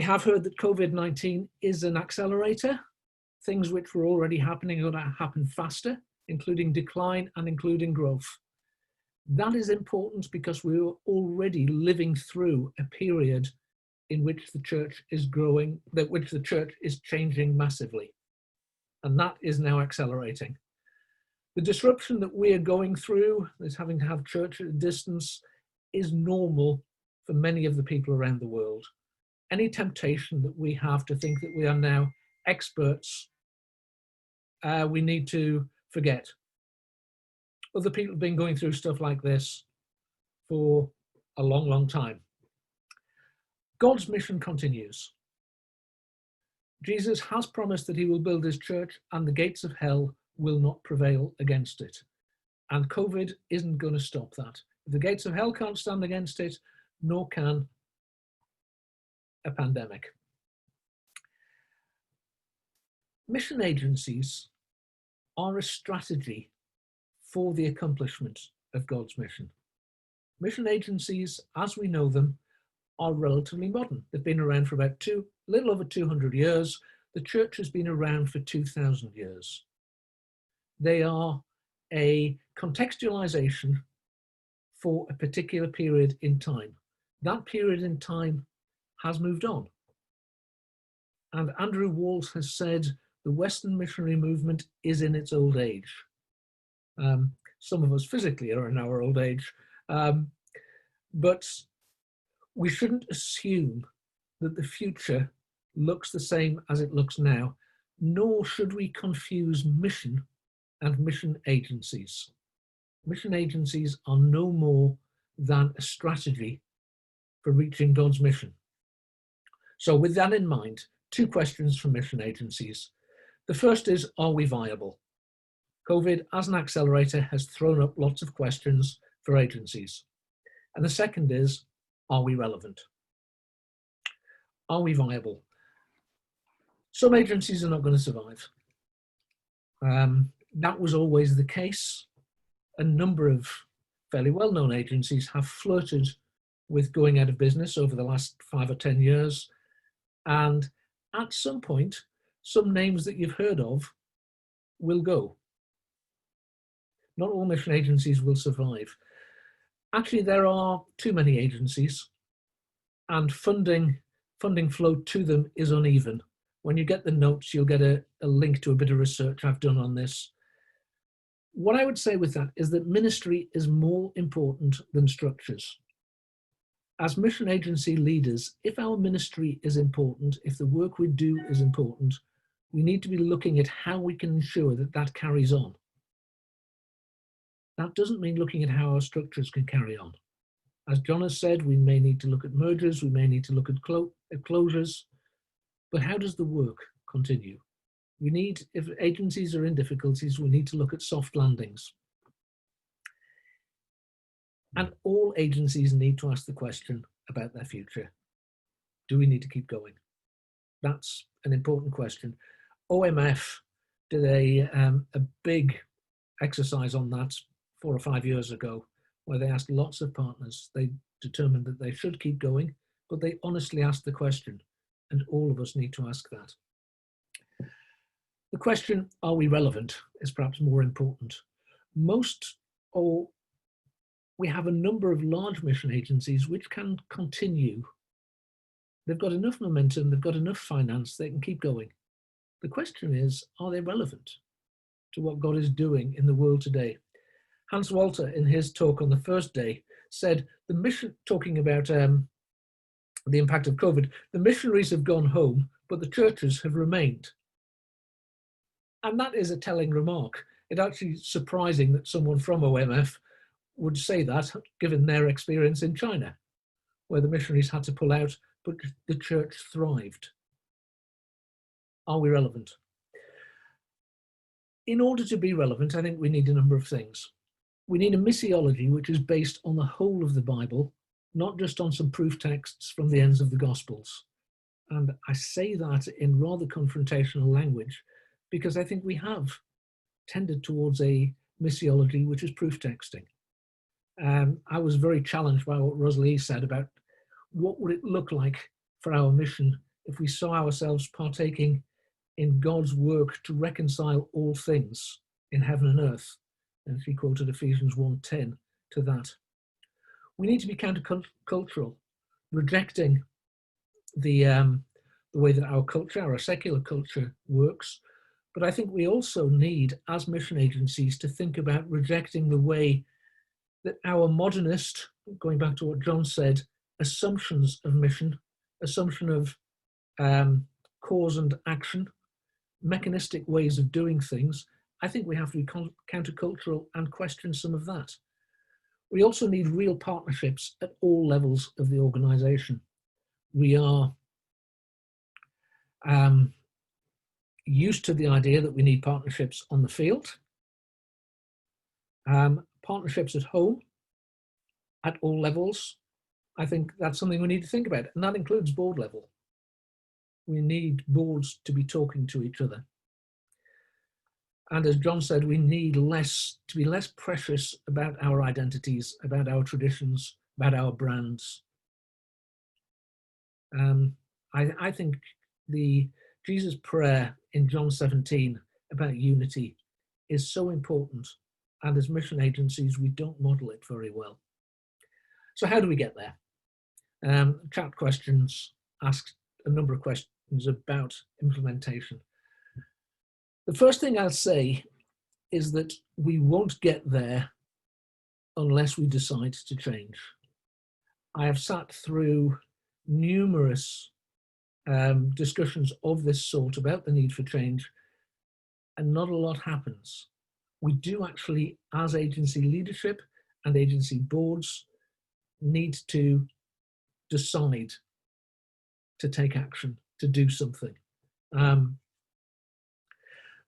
have heard that COVID-19 is an accelerator. Things which were already happening are going to happen faster, including decline and including growth. That is important because we were already living through a period in which the church is growing, which the church is changing massively. And that is now accelerating. The disruption that we are going through, is having to have church at a distance, is normal for many of the people around the world. Any temptation that we have to think that we are now experts, we need to forget. Other people have been going through stuff like this for a long, long time. God's mission continues. Jesus has promised that he will build his church and the gates of hell will not prevail against it. And COVID isn't going to stop that. If the gates of hell can't stand against it, nor can a pandemic. Mission agencies are a strategy for the accomplishment of God's mission. Mission agencies, as we know them, are relatively modern. They've been around for about little over 200 years. The church has been around for 2,000 years. They are a contextualization for a particular period in time. That period in time has moved on. And Andrew Walls has said the Western missionary movement is in its old age. Some of us physically are in our old age, but we shouldn't assume that the future looks the same as it looks now, nor should we confuse mission and mission agencies. Mission agencies are no more than a strategy for reaching God's mission. So with that in mind, two questions from mission agencies. The first is, are we viable? COVID, as an accelerator, has thrown up lots of questions for agencies. And the second is, are we relevant? Are we viable? Some agencies are not going to survive. That was always the case. A number of fairly well-known agencies have flirted with going out of business over the last 5 or 10 years. And at some point, some names that you've heard of will go. Not all mission agencies will survive. Actually, there are too many agencies, and funding flow to them is uneven. When you get the notes, you'll get a link to a bit of research I've done on this. What I would say with that is that ministry is more important than structures. As mission agency leaders, if our ministry is important, if the work we do is important, we need to be looking at how we can ensure that that carries on. That doesn't mean looking at how our structures can carry on. As John has said, we may need to look at mergers, we may need to look at closures, but how does the work continue? We need, if agencies are in difficulties, we need to look at soft landings. And all agencies need to ask the question about their future. Do we need to keep going? That's an important question. OMF did a big exercise on that 4 or 5 years ago, where they asked lots of partners. They determined that they should keep going, but they honestly asked the question, and all of us need to ask that. The question, are we relevant, is perhaps more important. We have a number of large mission agencies which can continue. They've got enough momentum, they've got enough finance, they can keep going. The question is, are they relevant to what God is doing in the world today? Hans Walter, in his talk on the first day, said the mission, talking about the impact of COVID, the missionaries have gone home, but the churches have remained. And that is a telling remark. It's actually surprising that someone from OMF would say that, given their experience in China, where the missionaries had to pull out, but the church thrived. Are we relevant? In order to be relevant, I think we need a number of things. We need a missiology which is based on the whole of the Bible, not just on some proof texts from the ends of the Gospels. And I say that in rather confrontational language, because I think we have tended towards a missiology which is proof texting. I was very challenged by what Rosalie said about what would it look like for our mission if we saw ourselves partaking in God's work to reconcile all things in heaven and earth. And she quoted Ephesians 1:10 to that. We need to be countercultural, rejecting the way that our culture, our secular culture, works. But I think we also need, as mission agencies, to think about rejecting the way that our modernist, going back to what John said, assumptions of mission, assumption of cause and action, mechanistic ways of doing things. I think we have to be countercultural and question some of that. We also need real partnerships at all levels of the organization. We are used to the idea that we need partnerships on the field, partnerships at home, at all levels. I think that's something we need to think about, and that includes board level. We need boards to be talking to each other. And as John said, we need to be less precious about our identities, about our traditions, about our brands. I think the Jesus' prayer in John 17 about unity is so important, and as mission agencies, we don't model it very well. So how do we get there? Chat questions asked a number of questions about implementation. The first thing I'll say is that we won't get there unless we decide to change. I have sat through numerous discussions of this sort about the need for change, and not a lot happens. We do actually, as agency leadership and agency boards, need to decide to take action, to do something.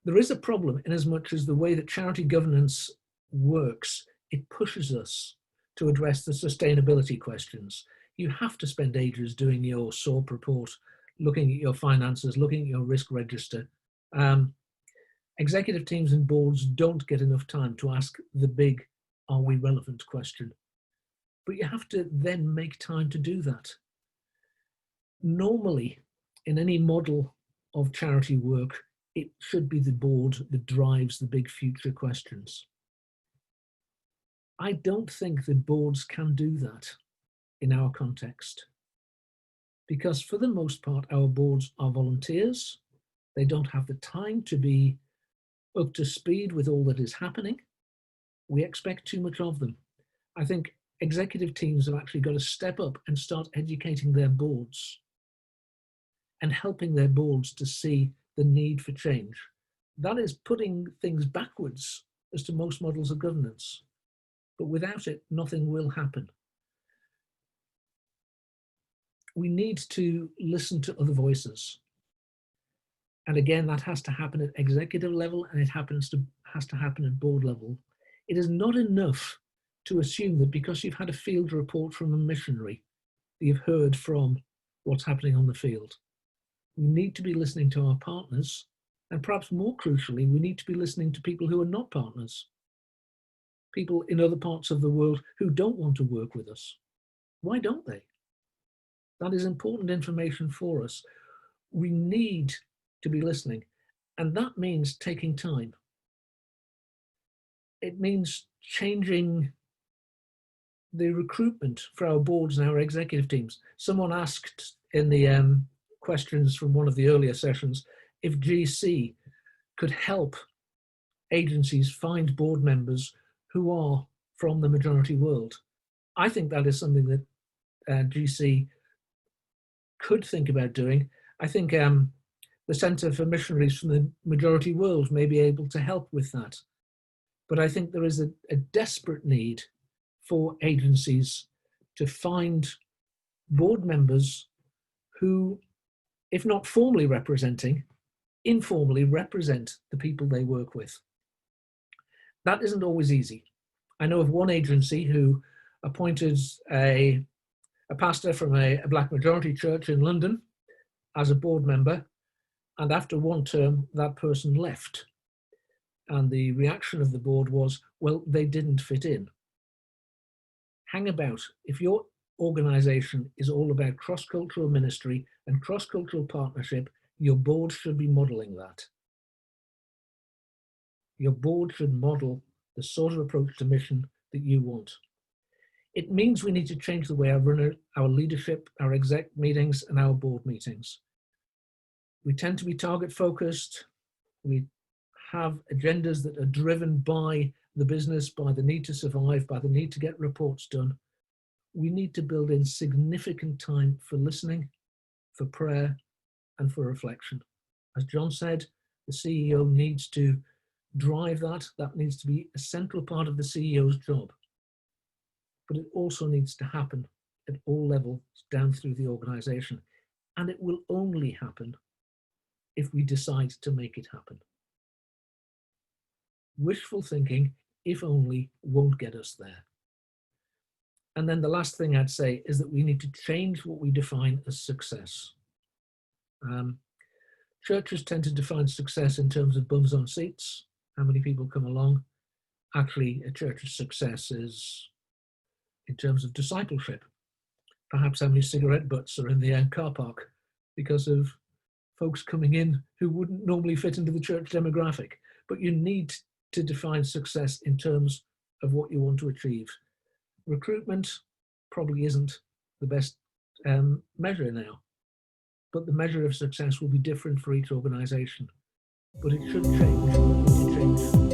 There is a problem in as much as the way that charity governance works, it pushes us to address the sustainability questions. You have to spend ages doing your SORP report, looking at your finances, looking at your risk register. Executive teams and boards don't get enough time to ask the big, are we relevant question. But you have to then make time to do that. Normally, in any model of charity work, it should be the board that drives the big future questions. I don't think that boards can do that in our context, because for the most part, our boards are volunteers. They don't have the time to be up to speed with all that is happening. We expect too much of them. I think executive teams have actually got to step up and start educating their boards and helping their boards to see the need for change. That is putting things backwards as to most models of governance. But without it, nothing will happen. We need to listen to other voices. And again, that has to happen at executive level, and it has to happen at board level. It is not enough to assume that because you've had a field report from a missionary, that you've heard from what's happening on the field. We need to be listening to our partners, and perhaps more crucially, we need to be listening to people who are not partners, people in other parts of the world who don't want to work with us. Why don't they? That is important information for us. We need to be listening, and that means taking time. It means changing the recruitment for our boards and our executive teams. Someone asked in the questions from one of the earlier sessions if GC could help agencies find board members who are from the majority world. I think that is something that GC could think about doing. I think the Centre for Missionaries from the Majority World may be able to help with that. But I think there is a desperate need for agencies to find board members who, if not formally representing, informally represent the people they work with. That isn't always easy. I know of one agency who appointed a pastor from a black majority church in London as a board member, and after one term, that person left. And the reaction of the board was, well, they didn't fit in. Hang about. If you're organization is all about cross-cultural ministry and cross-cultural partnership, your board should be modeling that. Your board should model the sort of approach to mission that you want. It means we need to change the way I run our leadership, our exec meetings, and our board meetings. We tend to be target focused. We have agendas that are driven by the business, by the need to survive, by the need to get reports done. We need to build in significant time for listening, for prayer, and for reflection. As John said, the CEO needs to drive that. That needs to be a central part of the CEO's job. But it also needs to happen at all levels down through the organization. And it will only happen if we decide to make it happen. Wishful thinking, if only, won't get us there. And then the last thing I'd say is that we need to change what we define as success. Churches tend to define success in terms of bums on seats, how many people come along. Actually, a church's success is in terms of discipleship. Perhaps how many cigarette butts are in the car park because of folks coming in who wouldn't normally fit into the church demographic. But you need to define success in terms of what you want to achieve. Recruitment probably isn't the best measure now, but the measure of success will be different for each organization. But it should change.